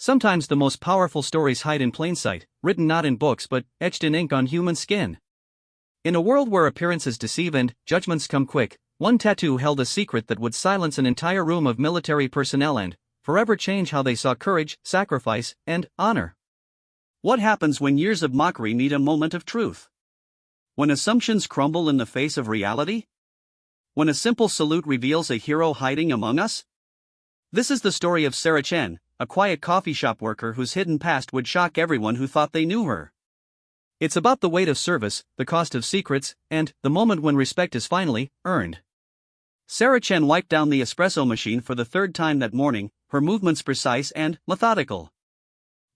Sometimes the most powerful stories hide in plain sight, written not in books but etched in ink on human skin. In a world where appearances deceive and judgments come quick, one tattoo held a secret that would silence an entire room of military personnel and forever change how they saw courage, sacrifice, and honor. What happens when years of mockery meet a moment of truth? When assumptions crumble in the face of reality? When a simple salute reveals a hero hiding among us? This is the story of Sarah Chen, a quiet coffee shop worker whose hidden past would shock everyone who thought they knew her. It's about the weight of service, the cost of secrets, and the moment when respect is finally earned. Sarah Chen wiped down the espresso machine for the third time that morning, her movements precise and methodical.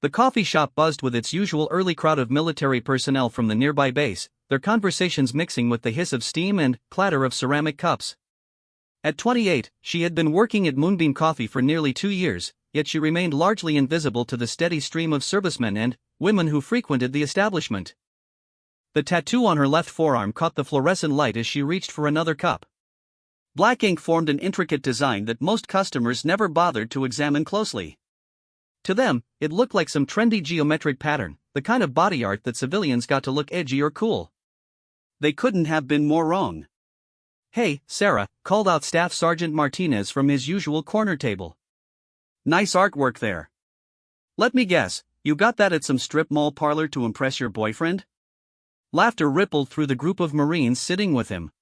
The coffee shop buzzed with its usual early crowd of military personnel from the nearby base, their conversations mixing with the hiss of steam and clatter of ceramic cups. At 28, she had been working at Moonbeam Coffee for nearly 2 years, yet she remained largely invisible to the steady stream of servicemen and women who frequented the establishment. The tattoo on her left forearm caught the fluorescent light as she reached for another cup. Black ink formed an intricate design that most customers never bothered to examine closely. To them, it looked like some trendy geometric pattern, the kind of body art that civilians got to look edgy or cool. They couldn't have been more wrong. "Hey, Sarah," called out Staff Sergeant Martinez from his usual corner table. "Nice artwork there. Let me guess, you got that at some strip mall parlor to impress your boyfriend?" Laughter rippled through the group of Marines sitting with him.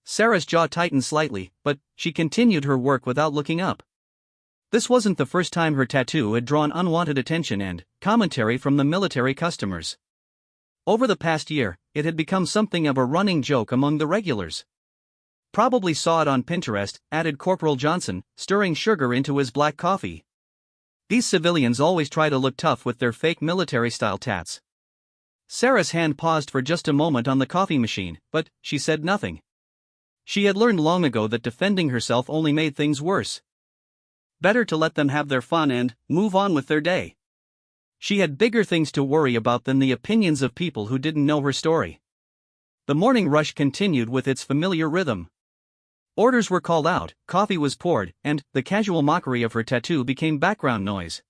Sarah's jaw tightened slightly, but she continued her work without looking up. This wasn't the first time her tattoo had drawn unwanted attention and commentary from the military customers. Over the past year, it had become something of a running joke among the regulars. "Probably saw it on Pinterest," added Corporal Johnson, stirring sugar into his black coffee. "These civilians always try to look tough with their fake military-style tats." Sarah's hand paused for just a moment on the coffee machine, but she said nothing. She had learned long ago that defending herself only made things worse. Better to let them have their fun and move on with their day. She had bigger things to worry about than the opinions of people who didn't know her story. The morning rush continued with its familiar rhythm. Orders were called out, coffee was poured, and the casual mockery of her tattoo became background noise.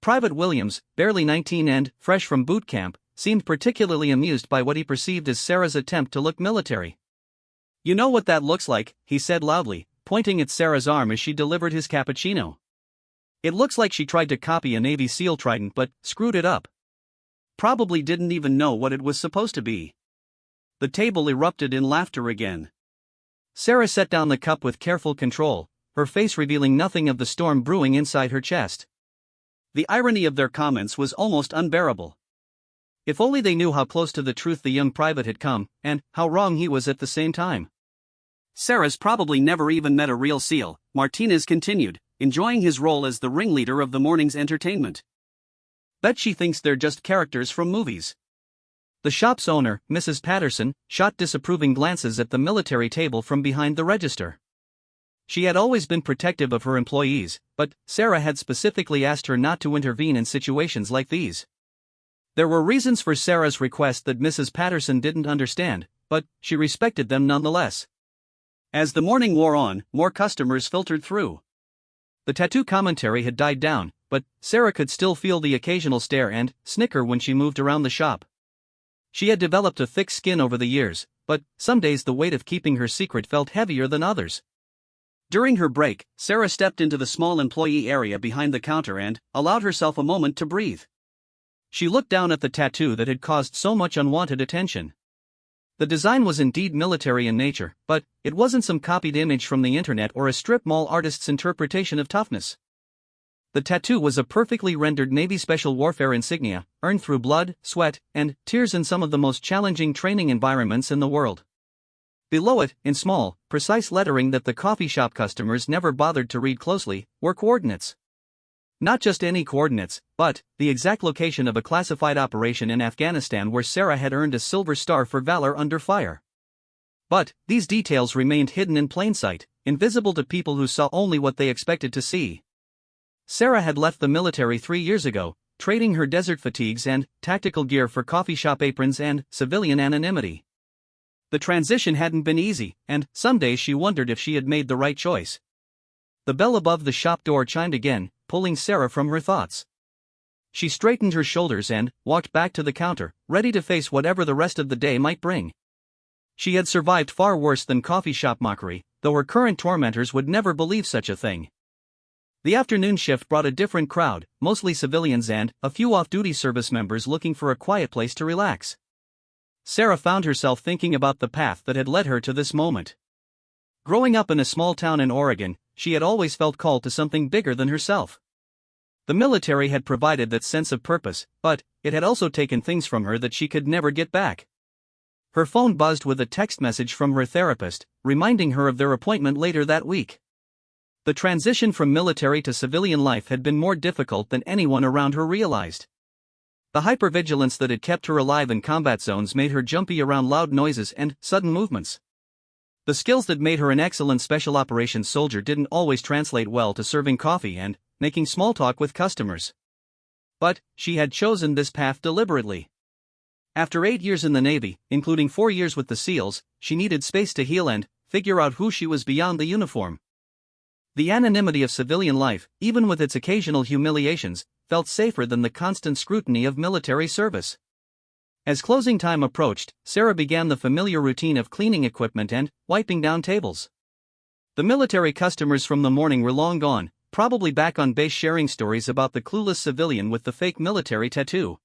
Private Williams, barely 19 and fresh from boot camp, seemed particularly amused by what he perceived as Sarah's attempt to look military. "You know what that looks like," he said loudly, pointing at Sarah's arm as she delivered his cappuccino. "It looks like she tried to copy a Navy SEAL trident but screwed it up. Probably didn't even know what it was supposed to be." The table erupted in laughter again. Sarah set down the cup with careful control, her face revealing nothing of the storm brewing inside her chest. The irony of their comments was almost unbearable. If only they knew how close to the truth the young private had come, and how wrong he was at the same time. "Sarah's probably never even met a real SEAL," Martinez continued, enjoying his role as the ringleader of the morning's entertainment. "Bet she thinks they're just characters from movies." The shop's owner, Mrs. Patterson, shot disapproving glances at the military table from behind the register. She had always been protective of her employees, but Sarah had specifically asked her not to intervene in situations like these. There were reasons for Sarah's request that Mrs. Patterson didn't understand, but she respected them nonetheless. As the morning wore on, more customers filtered through. The tattoo commentary had died down, but Sarah could still feel the occasional stare and snicker when she moved around the shop. She had developed a thick skin over the years, but some days the weight of keeping her secret felt heavier than others. During her break, Sarah stepped into the small employee area behind the counter and allowed herself a moment to breathe. She looked down at the tattoo that had caused so much unwanted attention. The design was indeed military in nature, but it wasn't some copied image from the internet or a strip mall artist's interpretation of toughness. The tattoo was a perfectly rendered Navy Special Warfare insignia, earned through blood, sweat, and tears in some of the most challenging training environments in the world. Below it, in small, precise lettering that the coffee shop customers never bothered to read closely, were coordinates. Not just any coordinates, but the exact location of a classified operation in Afghanistan where Sarah had earned a Silver Star for valor under fire. But these details remained hidden in plain sight, invisible to people who saw only what they expected to see. Sarah had left the military 3 years ago, trading her desert fatigues and tactical gear for coffee shop aprons and civilian anonymity. The transition hadn't been easy, and some days she wondered if she had made the right choice. The bell above the shop door chimed again, pulling Sarah from her thoughts. She straightened her shoulders and walked back to the counter, ready to face whatever the rest of the day might bring. She had survived far worse than coffee shop mockery, though her current tormentors would never believe such a thing. The afternoon shift brought a different crowd, mostly civilians and a few off-duty service members looking for a quiet place to relax. Sarah found herself thinking about the path that had led her to this moment. Growing up in a small town in Oregon, she had always felt called to something bigger than herself. The military had provided that sense of purpose, but it had also taken things from her that she could never get back. Her phone buzzed with a text message from her therapist, reminding her of their appointment later that week. The transition from military to civilian life had been more difficult than anyone around her realized. The hypervigilance that had kept her alive in combat zones made her jumpy around loud noises and sudden movements. The skills that made her an excellent special operations soldier didn't always translate well to serving coffee and making small talk with customers. But she had chosen this path deliberately. After 8 years in the Navy, including 4 years with the SEALs, she needed space to heal and figure out who she was beyond the uniform. The anonymity of civilian life, even with its occasional humiliations, felt safer than the constant scrutiny of military service. As closing time approached, Sarah began the familiar routine of cleaning equipment and wiping down tables. The military customers from the morning were long gone, probably back on base sharing stories about the clueless civilian with the fake military tattoo.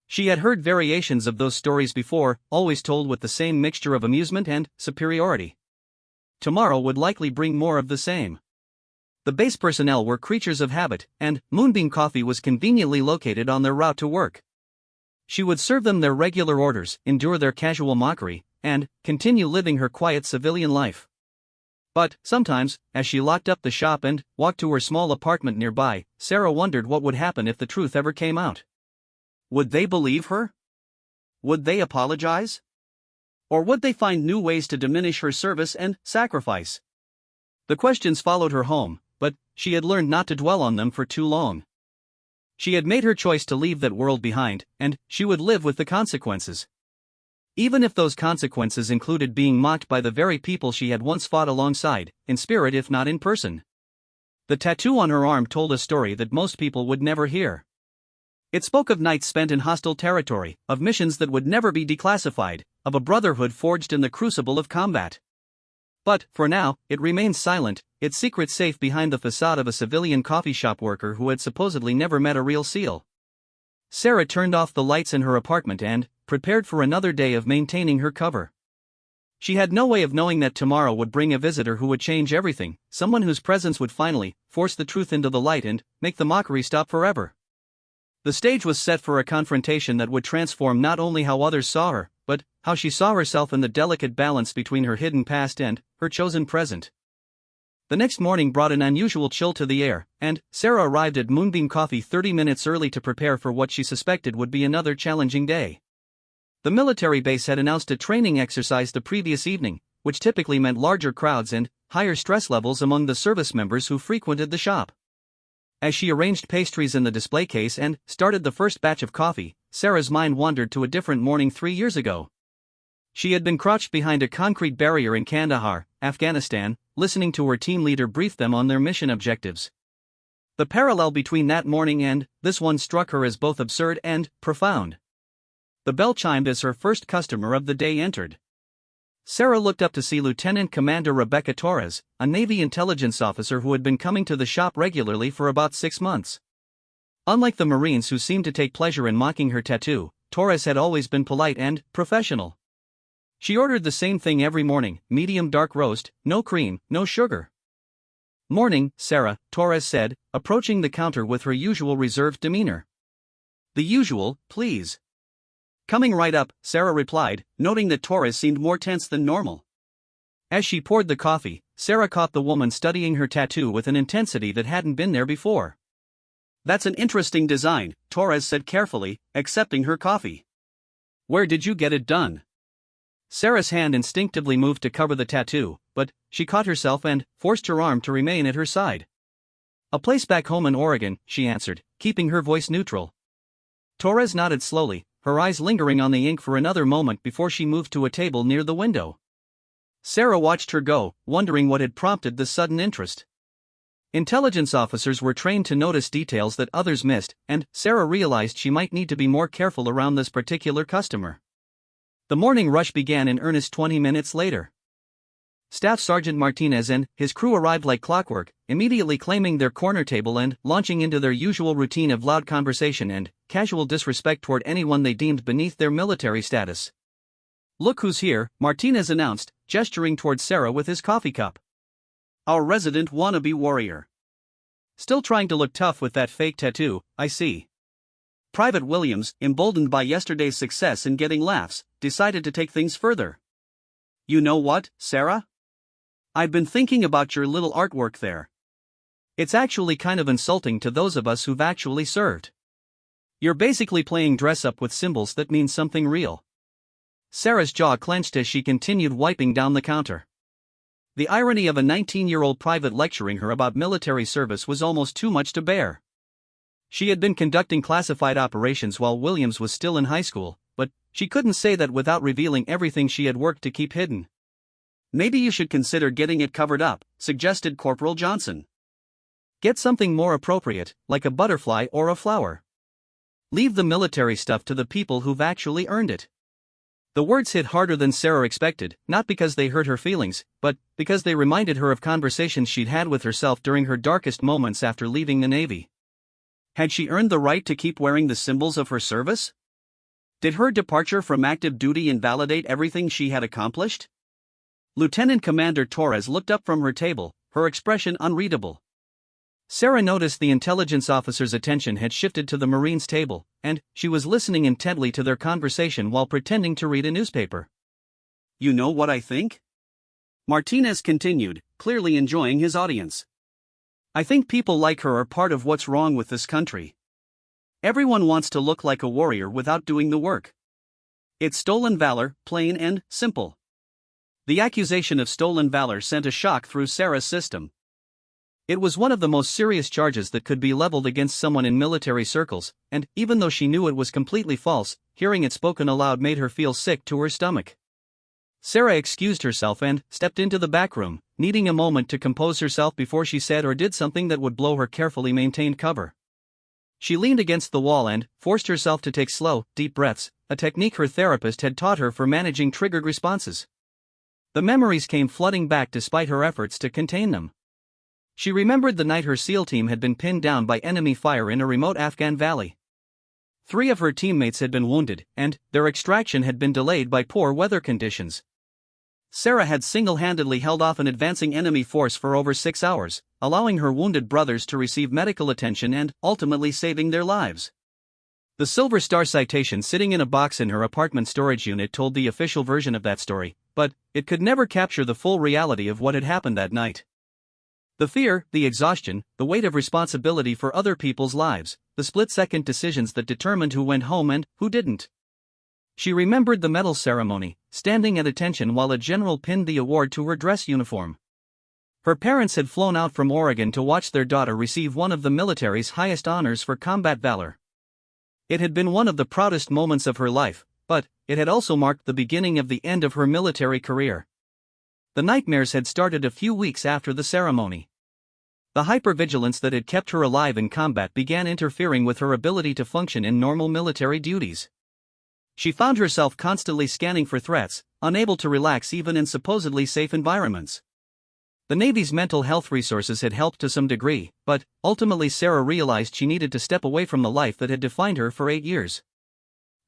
She had heard variations of those stories before, always told with the same mixture of amusement and superiority. Tomorrow would likely bring more of the same. The base personnel were creatures of habit, and Moonbeam Coffee was conveniently located on their route to work. She would serve them their regular orders, endure their casual mockery, and continue living her quiet civilian life. But, sometimes, as she locked up the shop and walked to her small apartment nearby, Sarah wondered what would happen if the truth ever came out. Would they believe her? Would they apologize? Or would they find new ways to diminish her service and sacrifice? The questions followed her home, but she had learned not to dwell on them for too long. She had made her choice to leave that world behind, and she would live with the consequences. Even if those consequences included being mocked by the very people she had once fought alongside, in spirit if not in person. The tattoo on her arm told a story that most people would never hear. It spoke of nights spent in hostile territory, of missions that would never be declassified, of a brotherhood forged in the crucible of combat. But, for now, it remained silent, its secret safe behind the facade of a civilian coffee shop worker who had supposedly never met a real SEAL. Sarah turned off the lights in her apartment and prepared for another day of maintaining her cover. She had no way of knowing that tomorrow would bring a visitor who would change everything, someone whose presence would finally force the truth into the light and make the mockery stop forever. The stage was set for a confrontation that would transform not only how others saw her, but how she saw herself in the delicate balance between her hidden past and her chosen present. The next morning brought an unusual chill to the air, and Sarah arrived at Moonbeam Coffee 30 minutes early to prepare for what she suspected would be another challenging day. The military base had announced a training exercise the previous evening, which typically meant larger crowds and higher stress levels among the service members who frequented the shop. As she arranged pastries in the display case and started the first batch of coffee, Sarah's mind wandered to a different morning 3 years ago. She had been crouched behind a concrete barrier in Kandahar, Afghanistan, listening to her team leader brief them on their mission objectives. The parallel between that morning and this one struck her as both absurd and profound. The bell chimed as her first customer of the day entered. Sarah looked up to see Lieutenant Commander Rebecca Torres, a Navy intelligence officer who had been coming to the shop regularly for about 6 months. Unlike the Marines who seemed to take pleasure in mocking her tattoo, Torres had always been polite and professional. She ordered the same thing every morning, medium dark roast, no cream, no sugar. "Morning, Sarah," Torres said, approaching the counter with her usual reserved demeanor. "The usual, please." "Coming right up," Sarah replied, noting that Torres seemed more tense than normal. As she poured the coffee, Sarah caught the woman studying her tattoo with an intensity that hadn't been there before. "That's an interesting design," Torres said carefully, accepting her coffee. "Where did you get it done?" Sarah's hand instinctively moved to cover the tattoo, but she caught herself and forced her arm to remain at her side. "A place back home in Oregon," she answered, keeping her voice neutral. Torres nodded slowly, her eyes lingering on the ink for another moment before she moved to a table near the window. Sarah watched her go, wondering what had prompted this sudden interest. Intelligence officers were trained to notice details that others missed, and Sarah realized she might need to be more careful around this particular customer. The morning rush began in earnest 20 minutes later. Staff Sergeant Martinez and his crew arrived like clockwork, immediately claiming their corner table and launching into their usual routine of loud conversation and casual disrespect toward anyone they deemed beneath their military status. "Look who's here," Martinez announced, gesturing toward Sarah with his coffee cup. "Our resident wannabe warrior. Still trying to look tough with that fake tattoo, I see." Private Williams, emboldened by yesterday's success in getting laughs, decided to take things further. "You know what, Sarah? I've been thinking about your little artwork there. It's actually kind of insulting to those of us who've actually served. You're basically playing dress-up with symbols that mean something real." Sarah's jaw clenched as she continued wiping down the counter. The irony of a 19-year-old private lecturing her about military service was almost too much to bear. She had been conducting classified operations while Williams was still in high school, but she couldn't say that without revealing everything she had worked to keep hidden. "Maybe you should consider getting it covered up," suggested Corporal Johnson. "Get something more appropriate, like a butterfly or a flower. Leave the military stuff to the people who've actually earned it." The words hit harder than Sarah expected, not because they hurt her feelings, but because they reminded her of conversations she'd had with herself during her darkest moments after leaving the Navy. Had she earned the right to keep wearing the symbols of her service? Did her departure from active duty invalidate everything she had accomplished? Lieutenant Commander Torres looked up from her table, her expression unreadable. Sarah noticed the intelligence officer's attention had shifted to the Marine's table, and she was listening intently to their conversation while pretending to read a newspaper. "You know what I think?" Martinez continued, clearly enjoying his audience. "I think people like her are part of what's wrong with this country. Everyone wants to look like a warrior without doing the work. It's stolen valor, plain and simple." The accusation of stolen valor sent a shock through Sarah's system. It was one of the most serious charges that could be leveled against someone in military circles, and even though she knew it was completely false, hearing it spoken aloud made her feel sick to her stomach. Sarah excused herself and stepped into the back room, needing a moment to compose herself before she said or did something that would blow her carefully maintained cover. She leaned against the wall and forced herself to take slow, deep breaths, a technique her therapist had taught her for managing triggered responses. The memories came flooding back despite her efforts to contain them. She remembered the night her SEAL team had been pinned down by enemy fire in a remote Afghan valley. 3 of her teammates had been wounded, and their extraction had been delayed by poor weather conditions. Sarah had single-handedly held off an advancing enemy force for over 6 hours, allowing her wounded brothers to receive medical attention and ultimately saving their lives. The Silver Star citation sitting in a box in her apartment storage unit told the official version of that story, but it could never capture the full reality of what had happened that night. The fear, the exhaustion, the weight of responsibility for other people's lives, the split-second decisions that determined who went home and who didn't. She remembered the medal ceremony, standing at attention while a general pinned the award to her dress uniform. Her parents had flown out from Oregon to watch their daughter receive one of the military's highest honors for combat valor. It had been one of the proudest moments of her life, but it had also marked the beginning of the end of her military career. The nightmares had started a few weeks after the ceremony. The hypervigilance that had kept her alive in combat began interfering with her ability to function in normal military duties. She found herself constantly scanning for threats, unable to relax even in supposedly safe environments. The Navy's mental health resources had helped to some degree, but ultimately Sarah realized she needed to step away from the life that had defined her for 8 years.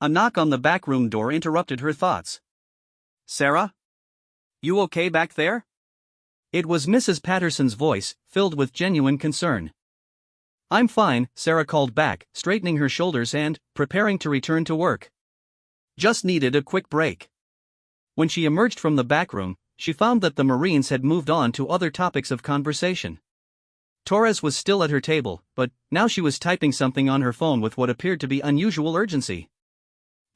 A knock on the back room door interrupted her thoughts. "Sarah? You okay back there?" It was Mrs. Patterson's voice, filled with genuine concern. "I'm fine," Sarah called back, straightening her shoulders and preparing to return to work. "Just needed a quick break." When she emerged from the back room, she found that the Marines had moved on to other topics of conversation. Torres was still at her table, but now she was typing something on her phone with what appeared to be unusual urgency.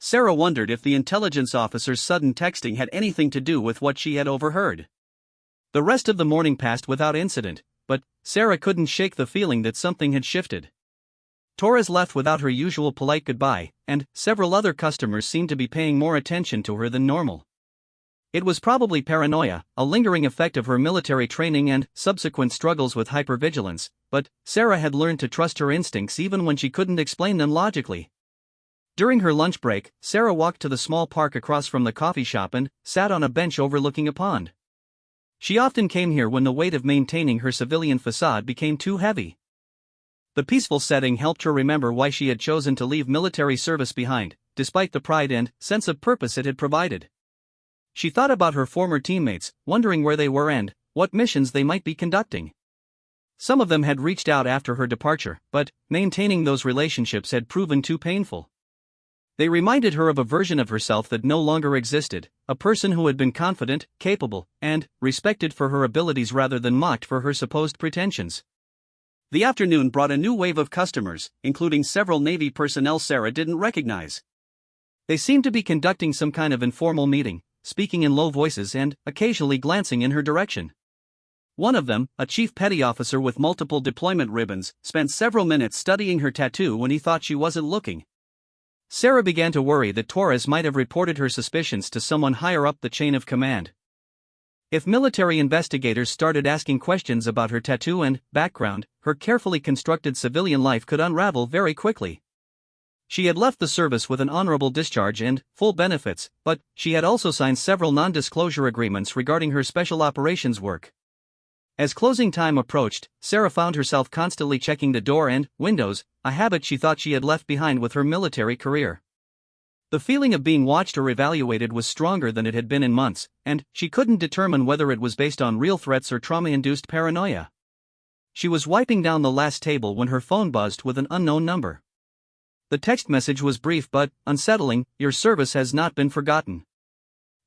Sarah wondered if the intelligence officer's sudden texting had anything to do with what she had overheard. The rest of the morning passed without incident, but Sarah couldn't shake the feeling that something had shifted. Torres left without her usual polite goodbye, and several other customers seemed to be paying more attention to her than normal. It was probably paranoia, a lingering effect of her military training and subsequent struggles with hypervigilance, but Sarah had learned to trust her instincts even when she couldn't explain them logically. During her lunch break, Sarah walked to the small park across from the coffee shop and sat on a bench overlooking a pond. She often came here when the weight of maintaining her civilian facade became too heavy. The peaceful setting helped her remember why she had chosen to leave military service behind, despite the pride and sense of purpose it had provided. She thought about her former teammates, wondering where they were and what missions they might be conducting. Some of them had reached out after her departure, but maintaining those relationships had proven too painful. They reminded her of a version of herself that no longer existed, a person who had been confident, capable, and respected for her abilities rather than mocked for her supposed pretensions. The afternoon brought a new wave of customers, including several Navy personnel Sarah didn't recognize. They seemed to be conducting some kind of informal meeting, speaking in low voices and occasionally glancing in her direction. One of them, a chief petty officer with multiple deployment ribbons, spent several minutes studying her tattoo when he thought she wasn't looking. Sarah began to worry that Torres might have reported her suspicions to someone higher up the chain of command. If military investigators started asking questions about her tattoo and background, her carefully constructed civilian life could unravel very quickly. She had left the service with an honorable discharge and full benefits, but she had also signed several non-disclosure agreements regarding her special operations work. As closing time approached, Sarah found herself constantly checking the door and windows, a habit she thought she had left behind with her military career. The feeling of being watched or evaluated was stronger than it had been in months, and she couldn't determine whether it was based on real threats or trauma-induced paranoia. She was wiping down the last table when her phone buzzed with an unknown number. The text message was brief but unsettling: "Your service has not been forgotten.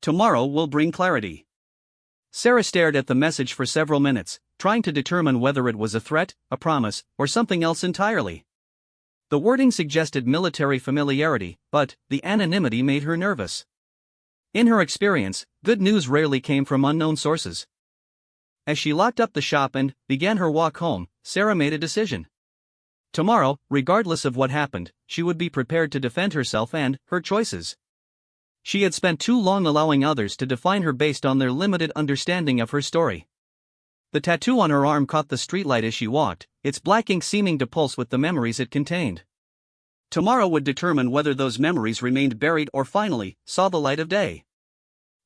Tomorrow will bring clarity." Sarah stared at the message for several minutes, trying to determine whether it was a threat, a promise, or something else entirely. The wording suggested military familiarity, but the anonymity made her nervous. In her experience, good news rarely came from unknown sources. As she locked up the shop and began her walk home, Sarah made a decision. Tomorrow, regardless of what happened, she would be prepared to defend herself and her choices. She had spent too long allowing others to define her based on their limited understanding of her story. The tattoo on her arm caught the streetlight as she walked, its black ink seeming to pulse with the memories it contained. Tomorrow would determine whether those memories remained buried or finally saw the light of day.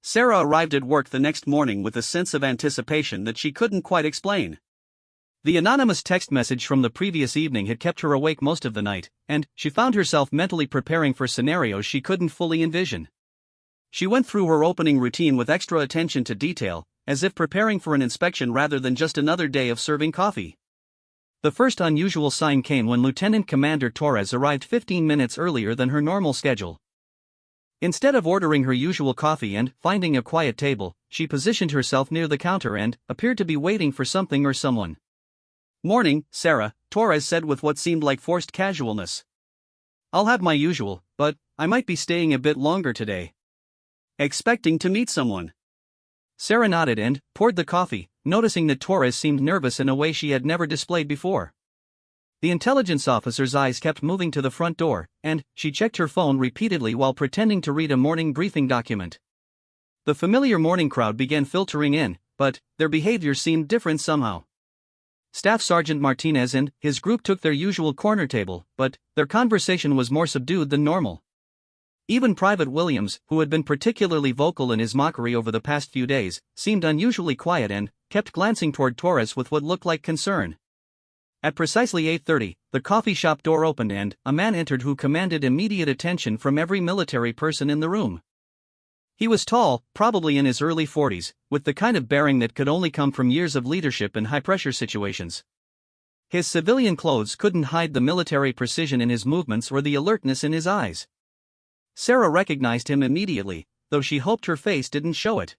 Sarah arrived at work the next morning with a sense of anticipation that she couldn't quite explain. The anonymous text message from the previous evening had kept her awake most of the night, and she found herself mentally preparing for scenarios she couldn't fully envision. She went through her opening routine with extra attention to detail, as if preparing for an inspection rather than just another day of serving coffee. The first unusual sign came when Lieutenant Commander Torres arrived 15 minutes earlier than her normal schedule. Instead of ordering her usual coffee and finding a quiet table, she positioned herself near the counter and appeared to be waiting for something or someone. "Morning, Sarah," Torres said with what seemed like forced casualness. "I'll have my usual, but I might be staying a bit longer today." "Expecting to meet someone?" Sarah nodded and poured the coffee, noticing that Torres seemed nervous in a way she had never displayed before. The intelligence officer's eyes kept moving to the front door, and she checked her phone repeatedly while pretending to read a morning briefing document. The familiar morning crowd began filtering in, but their behavior seemed different somehow. Staff Sergeant Martinez and his group took their usual corner table, but their conversation was more subdued than normal. Even Private Williams, who had been particularly vocal in his mockery over the past few days, seemed unusually quiet and kept glancing toward Torres with what looked like concern. At precisely 8:30, the coffee shop door opened and a man entered who commanded immediate attention from every military person in the room. He was tall, probably in his early 40s, with the kind of bearing that could only come from years of leadership in high-pressure situations. His civilian clothes couldn't hide the military precision in his movements or the alertness in his eyes. Sarah recognized him immediately, though she hoped her face didn't show it.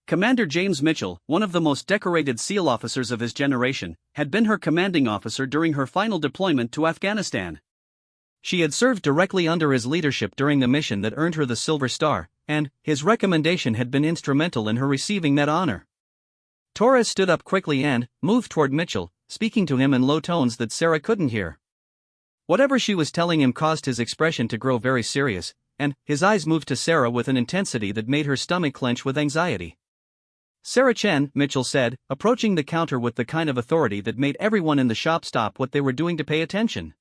Commander James Mitchell, one of the most decorated SEAL officers of his generation, had been her commanding officer during her final deployment to Afghanistan. She had served directly under his leadership during the mission that earned her the Silver Star, and his recommendation had been instrumental in her receiving that honor. Torres stood up quickly and moved toward Mitchell, speaking to him in low tones that Sarah couldn't hear. Whatever she was telling him caused his expression to grow very serious, and his eyes moved to Sarah with an intensity that made her stomach clench with anxiety. "Sarah Chen," Mitchell said, approaching the counter with the kind of authority that made everyone in the shop stop what they were doing to pay attention.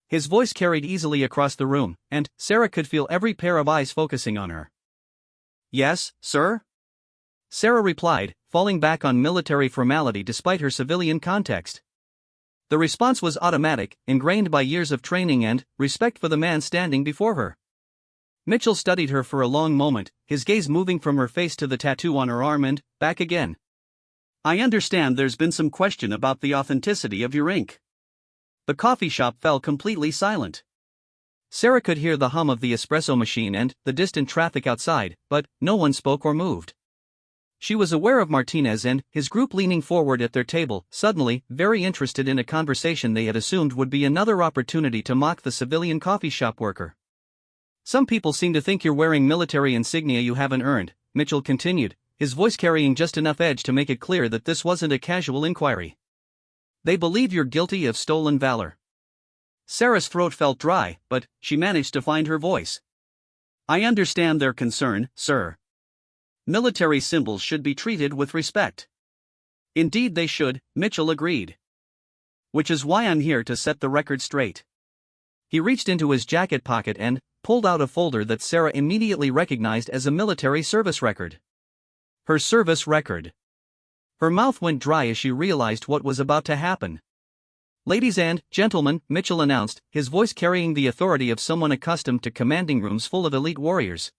His voice carried easily across the room, and Sarah could feel every pair of eyes focusing on her. "Yes, sir?" Sarah replied, falling back on military formality despite her civilian context. The response was automatic, ingrained by years of training and respect for the man standing before her. Mitchell studied her for a long moment, his gaze moving from her face to the tattoo on her arm and back again. "I understand there's been some question about the authenticity of your ink." The coffee shop fell completely silent. Sarah could hear the hum of the espresso machine and the distant traffic outside, but no one spoke or moved. She was aware of Martinez and his group leaning forward at their table, suddenly very interested in a conversation they had assumed would be another opportunity to mock the civilian coffee shop worker. "Some people seem to think you're wearing military insignia you haven't earned," Mitchell continued, his voice carrying just enough edge to make it clear that this wasn't a casual inquiry. "They believe you're guilty of stolen valor." Sarah's throat felt dry, but she managed to find her voice. "I understand their concern, sir. Military symbols should be treated with respect." "Indeed they should," Mitchell agreed. "Which is why I'm here to set the record straight." He reached into his jacket pocket and pulled out a folder that Sarah immediately recognized as a military service record. Her service record. Her mouth went dry as she realized what was about to happen. "Ladies and gentlemen," Mitchell announced, his voice carrying the authority of someone accustomed to commanding rooms full of elite warriors.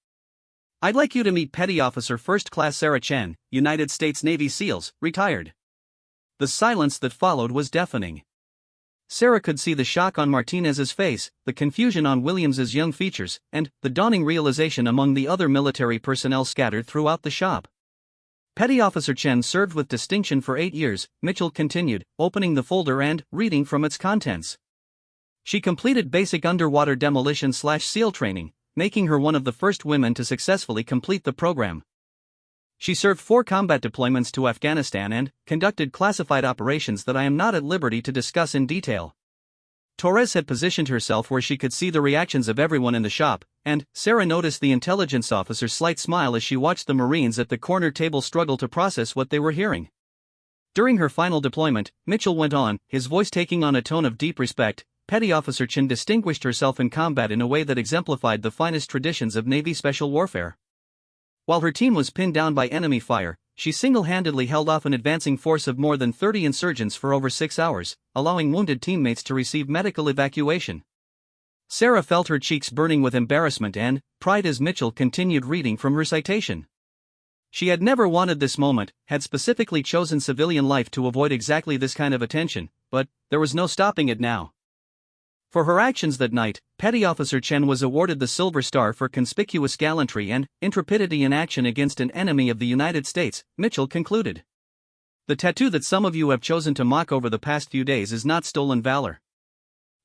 "I'd like you to meet Petty Officer First Class Sarah Chen, United States Navy SEALs, retired." The silence that followed was deafening. Sarah could see the shock on Martinez's face, the confusion on Williams's young features, and the dawning realization among the other military personnel scattered throughout the shop. "Petty Officer Chen served with distinction for 8 years, Mitchell continued, opening the folder and reading from its contents. "She completed basic underwater demolition/SEAL training, making her one of the first women to successfully complete the program. She served 4 combat deployments to Afghanistan and conducted classified operations that I am not at liberty to discuss in detail." Torres had positioned herself where she could see the reactions of everyone in the shop, and Sarah noticed the intelligence officer's slight smile as she watched the Marines at the corner table struggle to process what they were hearing. "During her final deployment," Mitchell went on, his voice taking on a tone of deep respect, "Petty Officer Chen distinguished herself in combat in a way that exemplified the finest traditions of Navy special warfare. While her team was pinned down by enemy fire, she single-handedly held off an advancing force of more than 30 insurgents for over 6 hours, allowing wounded teammates to receive medical evacuation." Sarah felt her cheeks burning with embarrassment and pride as Mitchell continued reading from her citation. She had never wanted this moment, had specifically chosen civilian life to avoid exactly this kind of attention, but there was no stopping it now. For her actions that night, Petty Officer Chen was awarded the Silver Star for conspicuous gallantry and intrepidity in action against an enemy of the United States, Mitchell concluded. "The tattoo that some of you have chosen to mock over the past few days is not stolen valor.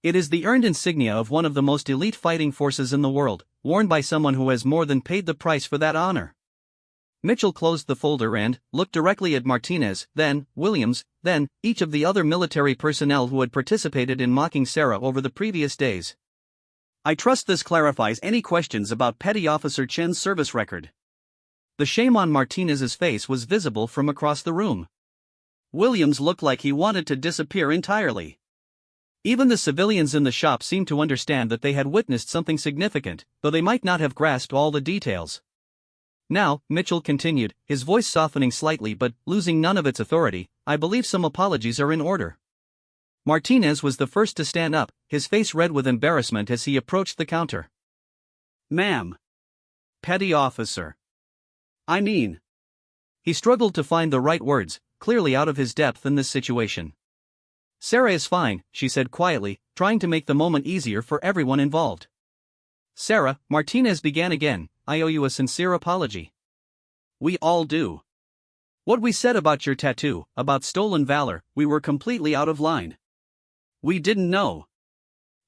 It is the earned insignia of one of the most elite fighting forces in the world, worn by someone who has more than paid the price for that honor." Mitchell closed the folder and looked directly at Martinez, then Williams, then each of the other military personnel who had participated in mocking Sarah over the previous days. "I trust this clarifies any questions about Petty Officer Chen's service record." The shame on Martinez's face was visible from across the room. Williams looked like he wanted to disappear entirely. Even the civilians in the shop seemed to understand that they had witnessed something significant, though they might not have grasped all the details. "Now," Mitchell continued, his voice softening slightly but losing none of its authority, "I believe some apologies are in order." Martinez was the first to stand up, his face red with embarrassment as he approached the counter. "Ma'am. Petty Officer. I mean." He struggled to find the right words, clearly out of his depth in this situation. "Sarah is fine," she said quietly, trying to make the moment easier for everyone involved. "Sarah," Martinez began again, "I owe you a sincere apology. We all do. What we said about your tattoo, about stolen valor, we were completely out of line. We didn't know."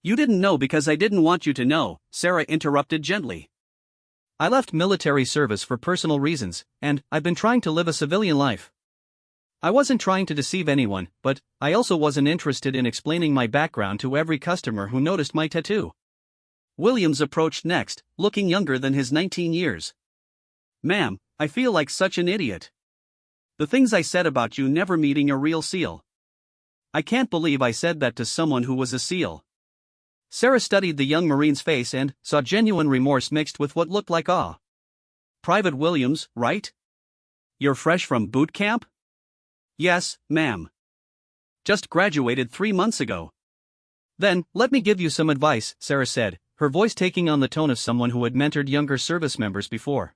"You didn't know because I didn't want you to know," Sarah interrupted gently. "I left military service for personal reasons, and I've been trying to live a civilian life. I wasn't trying to deceive anyone, but I also wasn't interested in explaining my background to every customer who noticed my tattoo." Williams approached next, looking younger than his 19 years. "Ma'am, I feel like such an idiot. The things I said about you never meeting a real SEAL. I can't believe I said that to someone who was a SEAL." Sarah studied the young Marine's face and saw genuine remorse mixed with what looked like awe. "Private Williams, right? You're fresh from boot camp?" "Yes, ma'am. Just graduated 3 months ago." "Then, let me give you some advice," Sarah said, her voice taking on the tone of someone who had mentored younger service members before.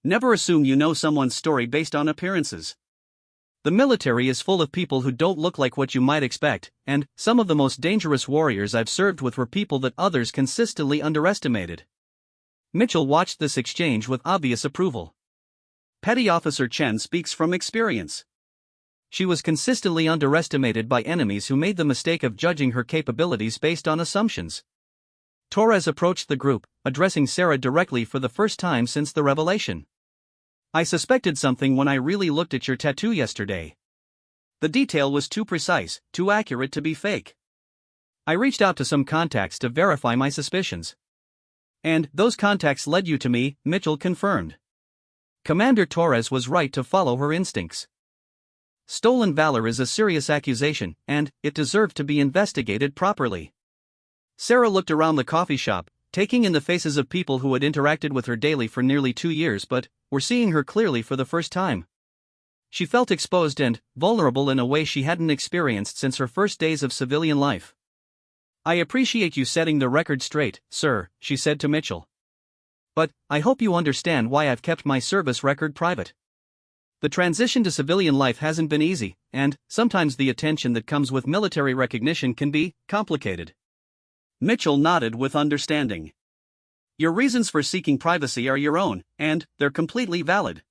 "Never assume you know someone's story based on appearances. The military is full of people who don't look like what you might expect, and some of the most dangerous warriors I've served with were people that others consistently underestimated." Mitchell watched this exchange with obvious approval. Petty Officer Chen speaks from experience. She was consistently underestimated by enemies who made the mistake of judging her capabilities based on assumptions. Torres approached the group, addressing Sarah directly for the first time since the revelation. "I suspected something when I really looked at your tattoo yesterday. The detail was too precise, too accurate to be fake. I reached out to some contacts to verify my suspicions. And those contacts led you to me," Mitchell confirmed. Commander Torres was right to follow her instincts. Stolen valor is a serious accusation, and it deserved to be investigated properly. Sarah looked around the coffee shop, taking in the faces of people who had interacted with her daily for nearly 2 years but were seeing her clearly for the first time. She felt exposed and vulnerable in a way she hadn't experienced since her first days of civilian life. "I appreciate you setting the record straight, sir," she said to Mitchell. "But I hope you understand why I've kept my service record private. The transition to civilian life hasn't been easy, and sometimes the attention that comes with military recognition can be complicated." Mitchell nodded with understanding. "Your reasons for seeking privacy are your own, and they're completely valid.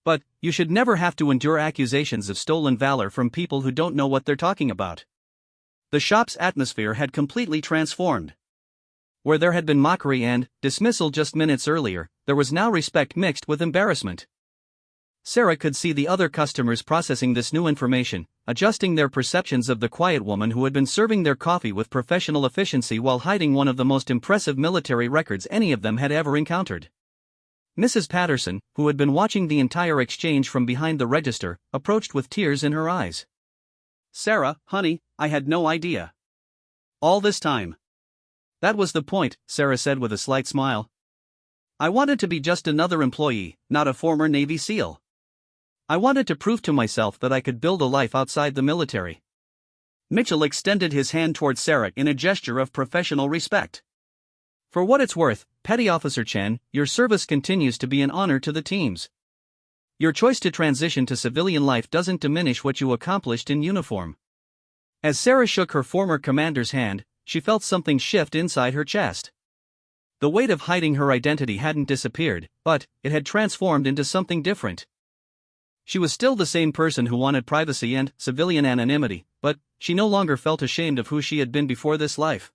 But you should never have to endure accusations of stolen valor from people who don't know what they're talking about." The shop's atmosphere had completely transformed. Where there had been mockery and dismissal just minutes earlier, there was now respect mixed with embarrassment. Sarah could see the other customers processing this new information, adjusting their perceptions of the quiet woman who had been serving their coffee with professional efficiency while hiding one of the most impressive military records any of them had ever encountered. Mrs. Patterson, who had been watching the entire exchange from behind the register, approached with tears in her eyes. "Sarah, honey, I had no idea. All this time." "That was the point," Sarah said with a slight smile. "I wanted to be just another employee, not a former Navy SEAL. I wanted to prove to myself that I could build a life outside the military." Mitchell extended his hand toward Sarah in a gesture of professional respect. "For what it's worth, Petty Officer Chen, your service continues to be an honor to the teams. Your choice to transition to civilian life doesn't diminish what you accomplished in uniform." As Sarah shook her former commander's hand, she felt something shift inside her chest. The weight of hiding her identity hadn't disappeared, but it had transformed into something different. She was still the same person who wanted privacy and civilian anonymity, but she no longer felt ashamed of who she had been before this life.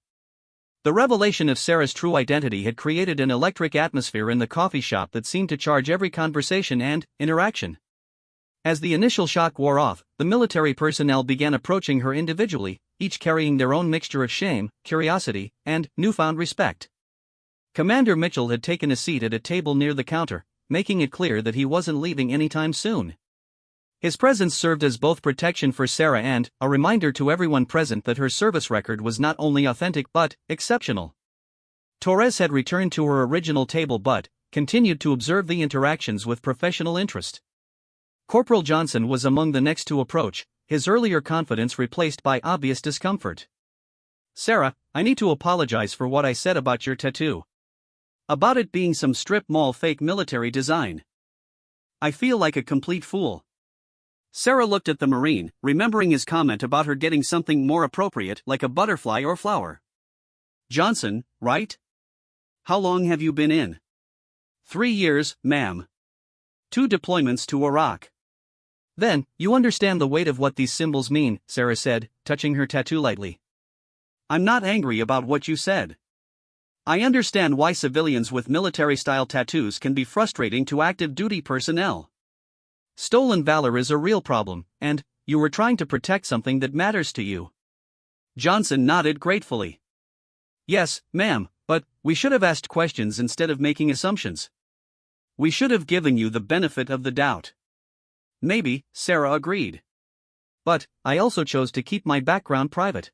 The revelation of Sarah's true identity had created an electric atmosphere in the coffee shop that seemed to charge every conversation and interaction. As the initial shock wore off, the military personnel began approaching her individually, each carrying their own mixture of shame, curiosity, and newfound respect. Commander Mitchell had taken a seat at a table near the counter, making it clear that he wasn't leaving anytime soon. His presence served as both protection for Sarah and a reminder to everyone present that her service record was not only authentic but exceptional. Torres had returned to her original table but continued to observe the interactions with professional interest. Corporal Johnson was among the next to approach, his earlier confidence replaced by obvious discomfort. "Sarah, I need to apologize for what I said about your tattoo. About it being some strip mall fake military design. I feel like a complete fool." Sarah looked at the Marine, remembering his comment about her getting something more appropriate like a butterfly or flower. "Johnson, right? How long have you been in?" 3 years, ma'am. 2 deployments to Iraq." "Then, you understand the weight of what these symbols mean," Sarah said, touching her tattoo lightly. "I'm not angry about what you said. I understand why civilians with military-style tattoos can be frustrating to active duty personnel. Stolen valor is a real problem, and you were trying to protect something that matters to you." Johnson nodded gratefully. "Yes, ma'am, But we should have asked questions instead of making assumptions. We should have given you the benefit of the doubt. Maybe, Sarah agreed. But I also chose to keep my background private.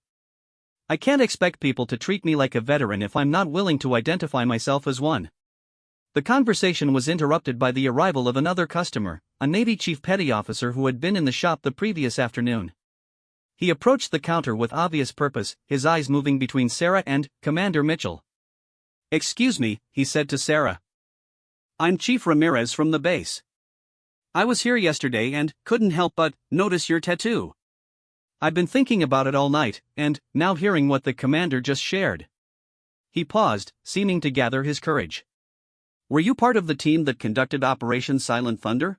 I can't expect people to treat me like a veteran if I'm not willing to identify myself as one. The conversation was interrupted by the arrival of another customer, a Navy chief petty officer who had been in the shop the previous afternoon. He approached the counter with obvious purpose, his eyes moving between Sarah and Commander Mitchell. "Excuse me," he said to Sarah. "I'm Chief Ramirez from the base. I was here yesterday and couldn't help but notice your tattoo. I've been thinking about it all night, and now hearing what the commander just shared." He paused, seeming to gather his courage. "Were you part of the team that conducted Operation Silent Thunder?"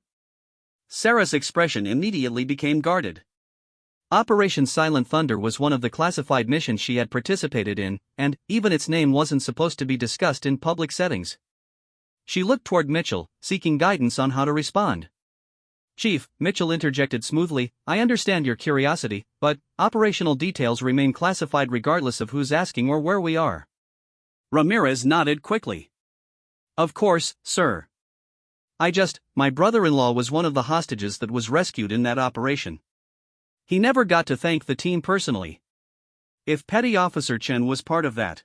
Sarah's expression immediately became guarded. Operation Silent Thunder was one of the classified missions she had participated in, and even its name wasn't supposed to be discussed in public settings. She looked toward Mitchell, seeking guidance on how to respond. "Chief," Mitchell interjected smoothly, "I understand your curiosity, but operational details remain classified regardless of who's asking or where we are." Ramirez nodded quickly. "Of course, sir. My brother-in-law was one of the hostages that was rescued in that operation. He never got to thank the team personally. If Petty Officer Chen was part of that."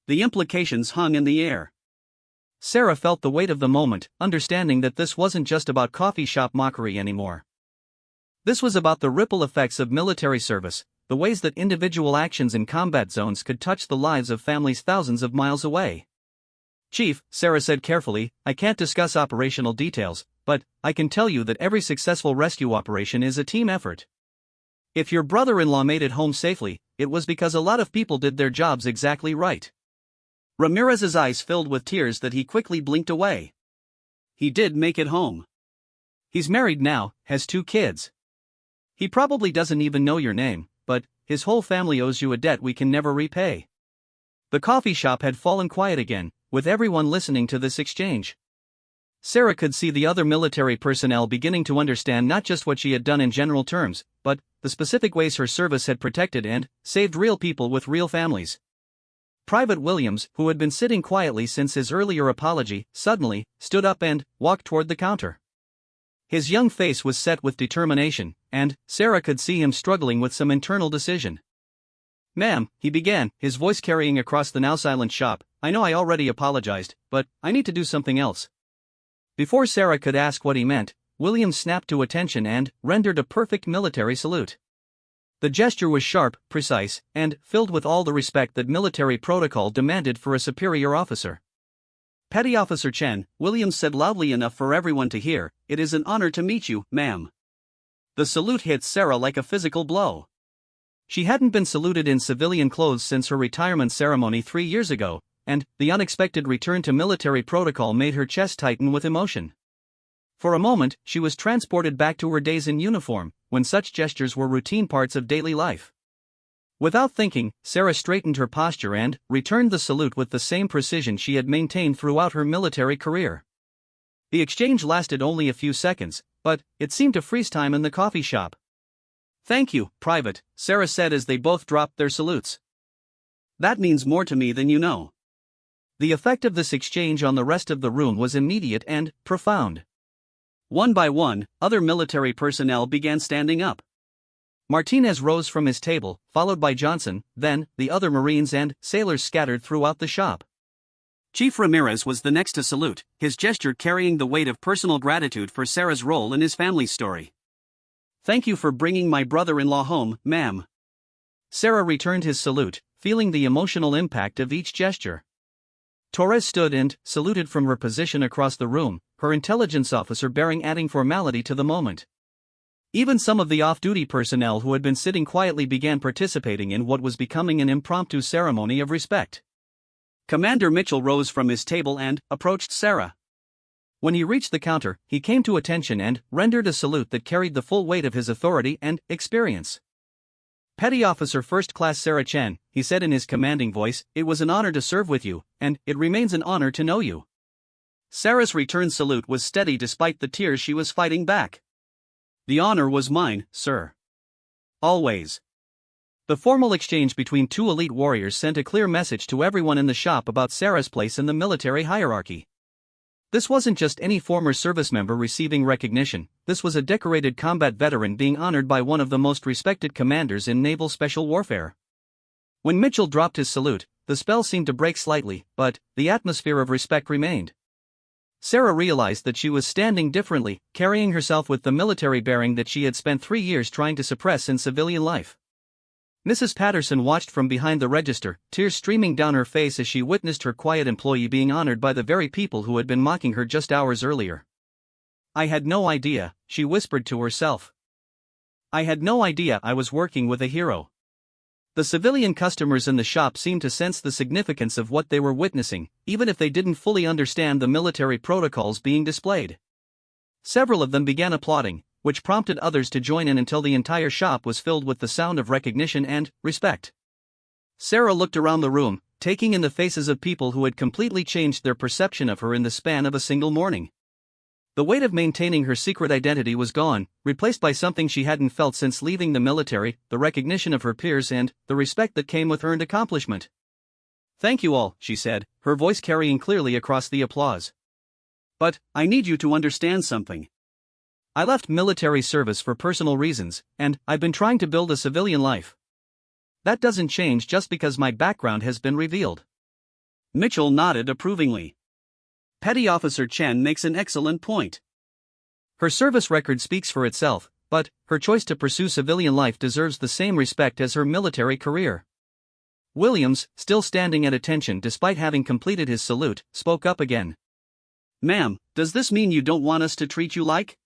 The implications hung in the air. Sarah felt the weight of the moment, understanding that this wasn't just about coffee shop mockery anymore. This was about the ripple effects of military service, the ways that individual actions in combat zones could touch the lives of families thousands of miles away. "Chief," Sarah said carefully, "I can't discuss operational details, but I can tell you that every successful rescue operation is a team effort. If your brother-in-law made it home safely, it was because a lot of people did their jobs exactly right." Ramirez's eyes filled with tears that he quickly blinked away. "He did make it home. He's married now, has 2 kids. He probably doesn't even know your name, but his whole family owes you a debt we can never repay." The coffee shop had fallen quiet again, with everyone listening to this exchange. Sarah could see the other military personnel beginning to understand not just what she had done in general terms, but the specific ways her service had protected and saved real people with real families. Private Williams, who had been sitting quietly since his earlier apology, suddenly stood up and walked toward the counter. His young face was set with determination, and Sarah could see him struggling with some internal decision. "Ma'am," he began, his voice carrying across the now silent shop, "I know I already apologized, but I need to do something else." Before Sarah could ask what he meant, Williams snapped to attention and rendered a perfect military salute. The gesture was sharp, precise, and filled with all the respect that military protocol demanded for a superior officer. "Petty Officer Chen," Williams said loudly enough for everyone to hear, "it is an honor to meet you, ma'am." The salute hit Sarah like a physical blow. She hadn't been saluted in civilian clothes since her retirement ceremony 3 years ago, and the unexpected return to military protocol made her chest tighten with emotion. For a moment, she was transported back to her days in uniform, when such gestures were routine parts of daily life. Without thinking, Sarah straightened her posture and returned the salute with the same precision she had maintained throughout her military career. The exchange lasted only a few seconds, but it seemed to freeze time in the coffee shop. "Thank you, Private," Sarah said as they both dropped their salutes. "That means more to me than you know." The effect of this exchange on the rest of the room was immediate and profound. One by one, other military personnel began standing up. Martinez rose from his table, followed by Johnson, then the other Marines and sailors scattered throughout the shop. Chief Ramirez was the next to salute, his gesture carrying the weight of personal gratitude for Sarah's role in his family's story. "Thank you for bringing my brother-in-law home, ma'am." Sarah returned his salute, feeling the emotional impact of each gesture. Torres stood and saluted from her position across the room, her intelligence officer bearing adding formality to the moment. Even some of the off-duty personnel who had been sitting quietly began participating in what was becoming an impromptu ceremony of respect. Commander Mitchell rose from his table and approached Sarah. When he reached the counter, he came to attention and rendered a salute that carried the full weight of his authority and experience. "Petty Officer First Class Sarah Chen," he said in his commanding voice, "it was an honor to serve with you, and it remains an honor to know you." Sarah's return salute was steady despite the tears she was fighting back. "The honor was mine, sir. Always." The formal exchange between two elite warriors sent a clear message to everyone in the shop about Sarah's place in the military hierarchy. This wasn't just any former service member receiving recognition, this was a decorated combat veteran being honored by one of the most respected commanders in naval special warfare. When Mitchell dropped his salute, the spell seemed to break slightly, but the atmosphere of respect remained. Sarah realized that she was standing differently, carrying herself with the military bearing that she had spent 3 years trying to suppress in civilian life. Mrs. Patterson watched from behind the register, tears streaming down her face as she witnessed her quiet employee being honored by the very people who had been mocking her just hours earlier. "I had no idea," she whispered to herself. "I had no idea I was working with a hero." The civilian customers in the shop seemed to sense the significance of what they were witnessing, even if they didn't fully understand the military protocols being displayed. Several of them began applauding, which prompted others to join in until the entire shop was filled with the sound of recognition and respect. Sarah looked around the room, taking in the faces of people who had completely changed their perception of her in the span of a single morning. The weight of maintaining her secret identity was gone, replaced by something she hadn't felt since leaving the military, the recognition of her peers and the respect that came with earned accomplishment. "Thank you all," she said, her voice carrying clearly across the applause. "But I need you to understand something. I left military service for personal reasons, and I've been trying to build a civilian life. That doesn't change just because my background has been revealed." Mitchell nodded approvingly. Petty Officer Chen makes an excellent point. Her service record speaks for itself, but her choice to pursue civilian life deserves the same respect as her military career. Williams, still standing at attention despite having completed his salute, spoke up again. "Ma'am, does this mean you don't want us to treat you like?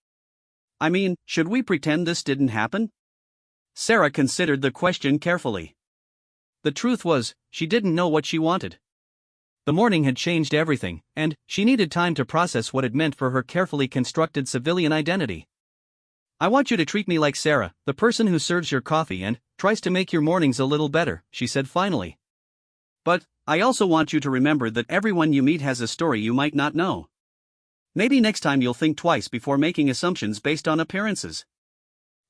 I mean, should we pretend this didn't happen?" Sarah considered the question carefully. The truth was, she didn't know what she wanted. The morning had changed everything, and she needed time to process what it meant for her carefully constructed civilian identity. "I want you to treat me like Sarah, the person who serves your coffee and tries to make your mornings a little better," she said finally. "But I also want you to remember that everyone you meet has a story you might not know. Maybe next time you'll think twice before making assumptions based on appearances."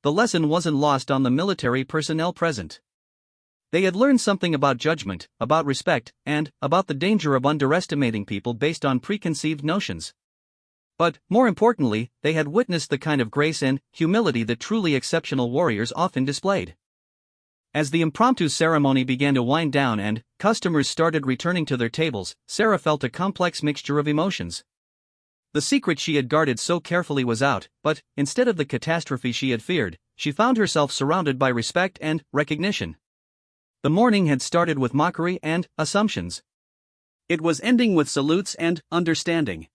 The lesson wasn't lost on the military personnel present. They had learned something about judgment, about respect, and about the danger of underestimating people based on preconceived notions. But, more importantly, they had witnessed the kind of grace and humility that truly exceptional warriors often displayed. As the impromptu ceremony began to wind down and customers started returning to their tables, Sarah felt a complex mixture of emotions. The secret she had guarded so carefully was out, but instead of the catastrophe she had feared, she found herself surrounded by respect and recognition. The morning had started with mockery and assumptions. It was ending with salutes and understanding.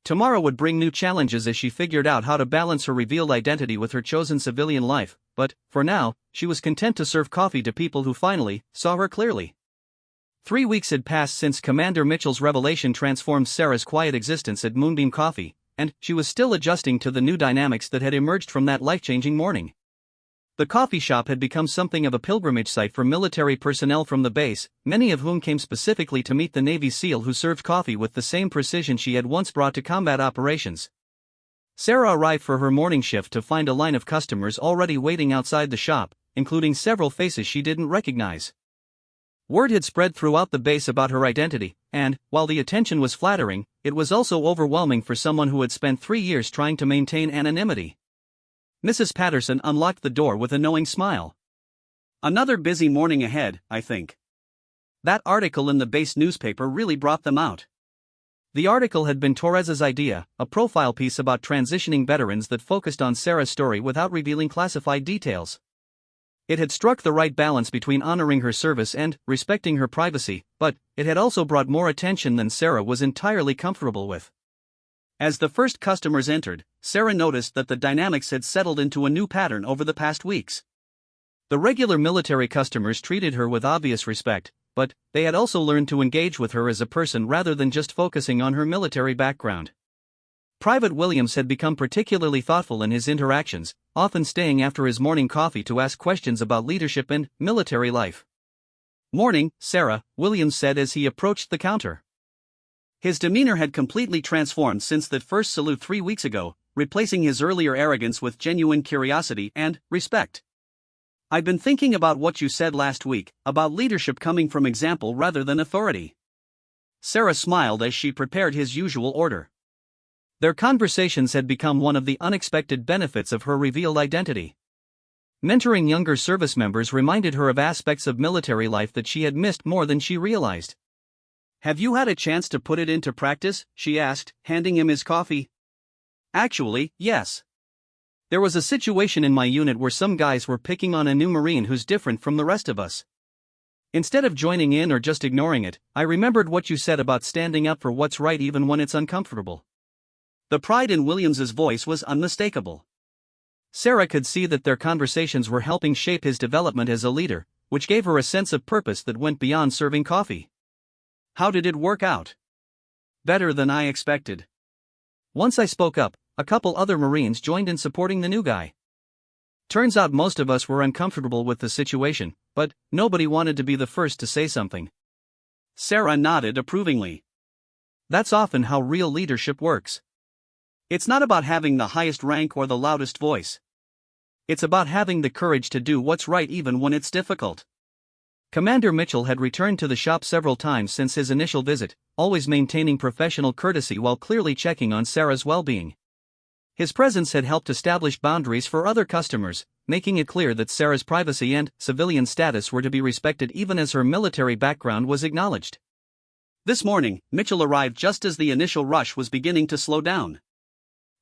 Tomorrow would bring new challenges as she figured out how to balance her revealed identity with her chosen civilian life, but, for now, she was content to serve coffee to people who finally saw her clearly. 3 weeks had passed since Commander Mitchell's revelation transformed Sarah's quiet existence at Moonbeam Coffee, and she was still adjusting to the new dynamics that had emerged from that life-changing morning. The coffee shop had become something of a pilgrimage site for military personnel from the base, many of whom came specifically to meet the Navy SEAL who served coffee with the same precision she had once brought to combat operations. Sarah arrived for her morning shift to find a line of customers already waiting outside the shop, including several faces she didn't recognize. Word had spread throughout the base about her identity, and, while the attention was flattering, it was also overwhelming for someone who had spent 3 years trying to maintain anonymity. Mrs. Patterson unlocked the door with a knowing smile. "Another busy morning ahead, I think. That article in the base newspaper really brought them out." The article had been Torres's idea, a profile piece about transitioning veterans that focused on Sarah's story without revealing classified details. It had struck the right balance between honoring her service and respecting her privacy, but it had also brought more attention than Sarah was entirely comfortable with. As the first customers entered, Sarah noticed that the dynamics had settled into a new pattern over the past weeks. The regular military customers treated her with obvious respect, but they had also learned to engage with her as a person rather than just focusing on her military background. Private Williams had become particularly thoughtful in his interactions, often staying after his morning coffee to ask questions about leadership and military life. "Morning, Sarah," Williams said as he approached the counter. His demeanor had completely transformed since that first salute 3 weeks ago, replacing his earlier arrogance with genuine curiosity and respect. I've been thinking about what you said last week, about leadership coming from example rather than authority. Sarah smiled as she prepared his usual order. Their conversations had become one of the unexpected benefits of her revealed identity. Mentoring younger service members reminded her of aspects of military life that she had missed more than she realized. Have you had a chance to put it into practice? She asked, handing him his coffee. Actually, yes. There was a situation in my unit where some guys were picking on a new Marine who's different from the rest of us. Instead of joining in or just ignoring it, I remembered what you said about standing up for what's right even when it's uncomfortable. The pride in Williams's voice was unmistakable. Sarah could see that their conversations were helping shape his development as a leader, which gave her a sense of purpose that went beyond serving coffee. How did it work out? Better than I expected. Once I spoke up, a couple other Marines joined in supporting the new guy. Turns out most of us were uncomfortable with the situation, but nobody wanted to be the first to say something. Sarah nodded approvingly. That's often how real leadership works. It's not about having the highest rank or the loudest voice. It's about having the courage to do what's right even when it's difficult. Commander Mitchell had returned to the shop several times since his initial visit, always maintaining professional courtesy while clearly checking on Sarah's well-being. His presence had helped establish boundaries for other customers, making it clear that Sarah's privacy and civilian status were to be respected even as her military background was acknowledged. This morning, Mitchell arrived just as the initial rush was beginning to slow down.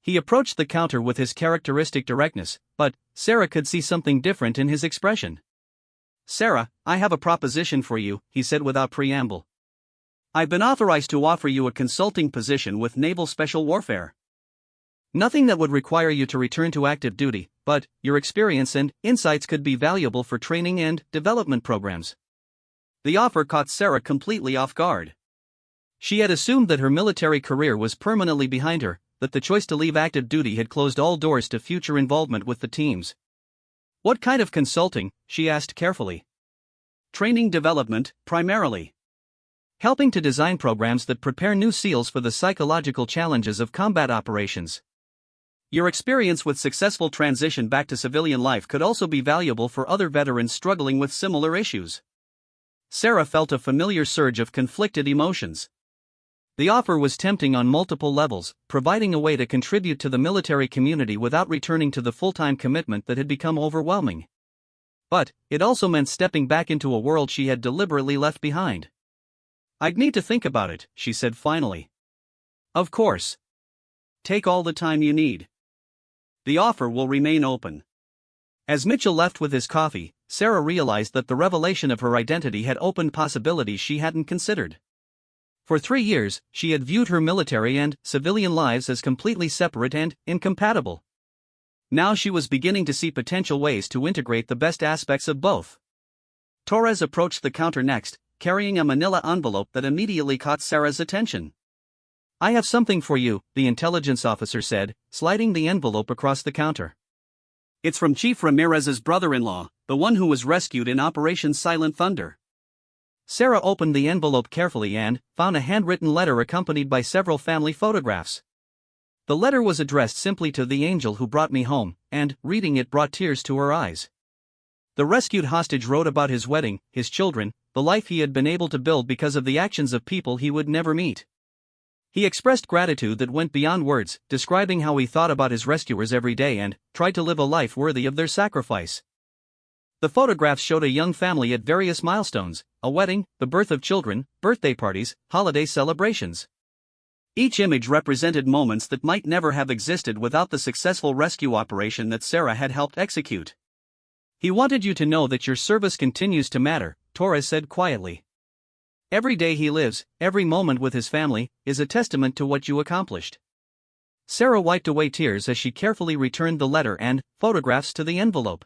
He approached the counter with his characteristic directness, but Sarah could see something different in his expression. Sarah, I have a proposition for you, he said without preamble. I've been authorized to offer you a consulting position with Naval Special Warfare. Nothing that would require you to return to active duty, but your experience and insights could be valuable for training and development programs. The offer caught Sarah completely off guard. She had assumed that her military career was permanently behind her, that the choice to leave active duty had closed all doors to future involvement with the teams. What kind of consulting? She asked carefully. Training development, primarily. Helping to design programs that prepare new SEALs for the psychological challenges of combat operations. Your experience with successful transition back to civilian life could also be valuable for other veterans struggling with similar issues. Sarah felt a familiar surge of conflicted emotions. The offer was tempting on multiple levels, providing a way to contribute to the military community without returning to the full-time commitment that had become overwhelming. But it also meant stepping back into a world she had deliberately left behind. I'd need to think about it, she said finally. Of course. Take all the time you need. The offer will remain open. As Mitchell left with his coffee, Sarah realized that the revelation of her identity had opened possibilities she hadn't considered. For 3 years, she had viewed her military and civilian lives as completely separate and incompatible. Now she was beginning to see potential ways to integrate the best aspects of both. Torres approached the counter next, carrying a manila envelope that immediately caught Sarah's attention. I have something for you, the intelligence officer said, sliding the envelope across the counter. It's from Chief Ramirez's brother-in-law, the one who was rescued in Operation Silent Thunder. Sarah opened the envelope carefully and found a handwritten letter accompanied by several family photographs. The letter was addressed simply to the angel who brought me home, and reading it brought tears to her eyes. The rescued hostage wrote about his wedding, his children, the life he had been able to build because of the actions of people he would never meet. He expressed gratitude that went beyond words, describing how he thought about his rescuers every day and tried to live a life worthy of their sacrifice. The photographs showed a young family at various milestones: a wedding, the birth of children, birthday parties, holiday celebrations. Each image represented moments that might never have existed without the successful rescue operation that Sarah had helped execute. He wanted you to know that your service continues to matter, Torres said quietly. Every day he lives, every moment with his family, is a testament to what you accomplished. Sarah wiped away tears as she carefully returned the letter and photographs to the envelope.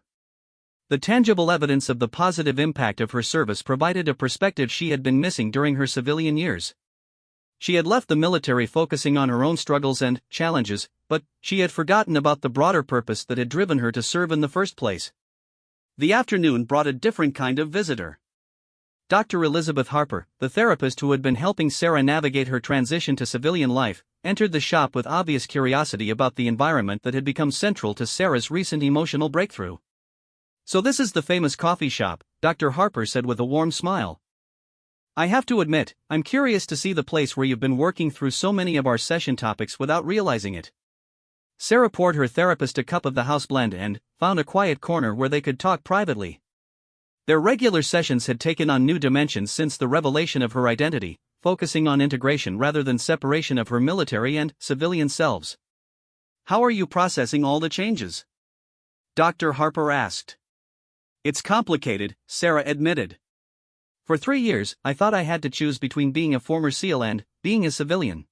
The tangible evidence of the positive impact of her service provided a perspective she had been missing during her civilian years. She had left the military focusing on her own struggles and challenges, but she had forgotten about the broader purpose that had driven her to serve in the first place. The afternoon brought a different kind of visitor. Dr. Elizabeth Harper, the therapist who had been helping Sarah navigate her transition to civilian life, entered the shop with obvious curiosity about the environment that had become central to Sarah's recent emotional breakthrough. So this is the famous coffee shop, Dr. Harper said with a warm smile. I have to admit, I'm curious to see the place where you've been working through so many of our session topics without realizing it. Sarah poured her therapist a cup of the house blend and found a quiet corner where they could talk privately. Their regular sessions had taken on new dimensions since the revelation of her identity, focusing on integration rather than separation of her military and civilian selves. How are you processing all the changes? Dr. Harper asked. It's complicated, Sarah admitted. For 3 years, I thought I had to choose between being a former SEAL and being a civilian.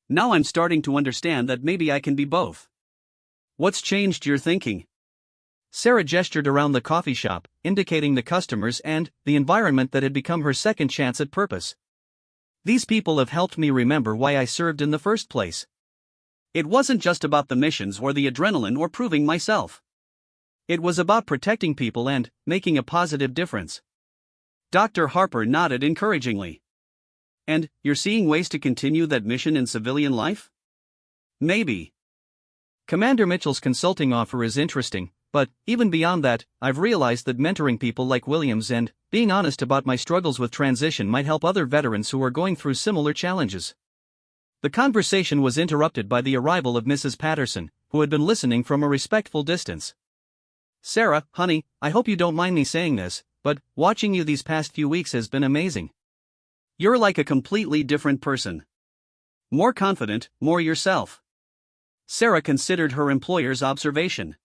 Now I'm starting to understand that maybe I can be both. What's changed your thinking? Sarah gestured around the coffee shop, indicating the customers and the environment that had become her second chance at purpose. These people have helped me remember why I served in the first place. It wasn't just about the missions or the adrenaline or proving myself. It was about protecting people and making a positive difference. Dr. Harper nodded encouragingly. And you're seeing ways to continue that mission in civilian life? Maybe. Commander Mitchell's consulting offer is interesting, but even beyond that, I've realized that mentoring people like Williams and being honest about my struggles with transition might help other veterans who are going through similar challenges. The conversation was interrupted by the arrival of Mrs. Patterson, who had been listening from a respectful distance. Sarah, honey, I hope you don't mind me saying this, but watching you these past few weeks has been amazing. You're like a completely different person. More confident, more yourself. Sarah considered her employer's observation.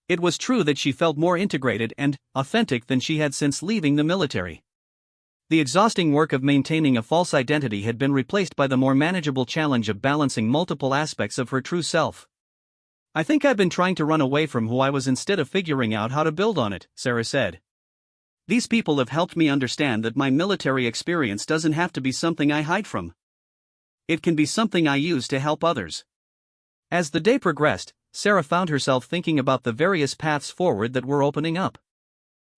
It was true that she felt more integrated and authentic than she had since leaving the military. The exhausting work of maintaining a false identity had been replaced by the more manageable challenge of balancing multiple aspects of her true self. I think I've been trying to run away from who I was instead of figuring out how to build on it, Sarah said. These people have helped me understand that my military experience doesn't have to be something I hide from. It can be something I use to help others. As the day progressed, Sarah found herself thinking about the various paths forward that were opening up.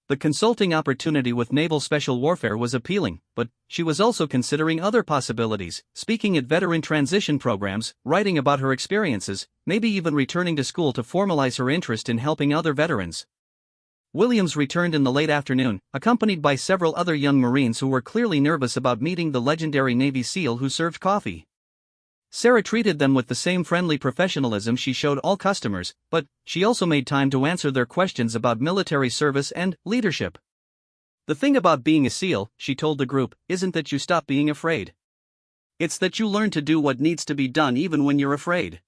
The consulting opportunity with Naval Special Warfare was appealing, but she was also considering other possibilities, speaking at veteran transition programs, writing about her experiences, maybe even returning to school to formalize her interest in helping other veterans. Williams returned in the late afternoon, accompanied by several other young Marines who were clearly nervous about meeting the legendary Navy SEAL who served coffee. Sarah treated them with the same friendly professionalism she showed all customers, but she also made time to answer their questions about military service and leadership. The thing about being a SEAL, she told the group, isn't that you stop being afraid. It's that you learn to do what needs to be done even when you're afraid.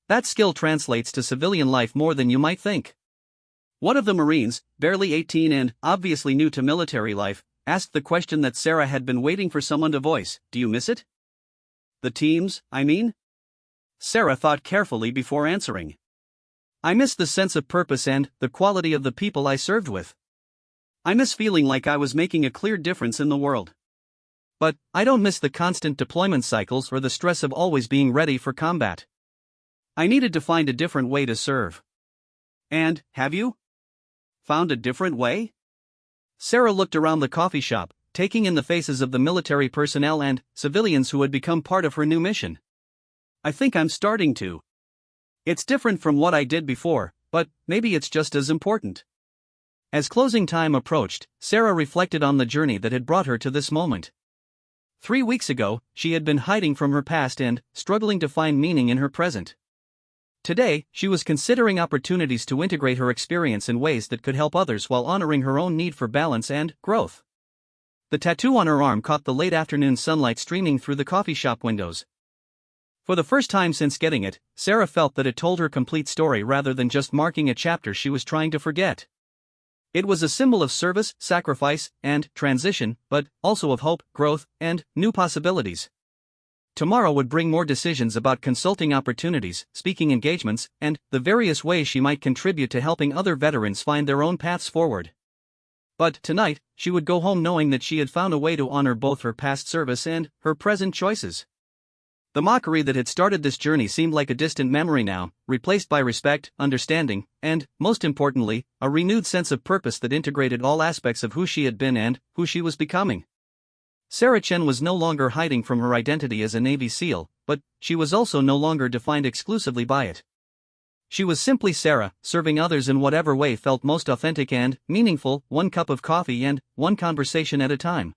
That skill translates to civilian life more than you might think. One of the Marines, barely 18 and obviously new to military life, asked the question that Sarah had been waiting for someone to voice. Do you miss it? The teams, I mean? Sarah thought carefully before answering. I miss the sense of purpose and the quality of the people I served with. I miss feeling like I was making a clear difference in the world. But I don't miss the constant deployment cycles or the stress of always being ready for combat. I needed to find a different way to serve. And, have you? Found a different way? Sarah looked around the coffee shop, taking in the faces of the military personnel and civilians who had become part of her new mission. I think I'm starting to. It's different from what I did before, but maybe it's just as important. As closing time approached, Sarah reflected on the journey that had brought her to this moment. 3 weeks ago, she had been hiding from her past and struggling to find meaning in her present. Today, she was considering opportunities to integrate her experience in ways that could help others while honoring her own need for balance and growth. The tattoo on her arm caught the late afternoon sunlight streaming through the coffee shop windows. For the first time since getting it, Sarah felt that it told her complete story rather than just marking a chapter she was trying to forget. It was a symbol of service, sacrifice, and transition, but also of hope, growth, and new possibilities. Tomorrow would bring more decisions about consulting opportunities, speaking engagements, and the various ways she might contribute to helping other veterans find their own paths forward. But tonight, she would go home knowing that she had found a way to honor both her past service and her present choices. The mockery that had started this journey seemed like a distant memory now, replaced by respect, understanding, and, most importantly, a renewed sense of purpose that integrated all aspects of who she had been and who she was becoming. Sarah Chen was no longer hiding from her identity as a Navy SEAL, but she was also no longer defined exclusively by it. She was simply Sarah, serving others in whatever way felt most authentic and meaningful, one cup of coffee and one conversation at a time.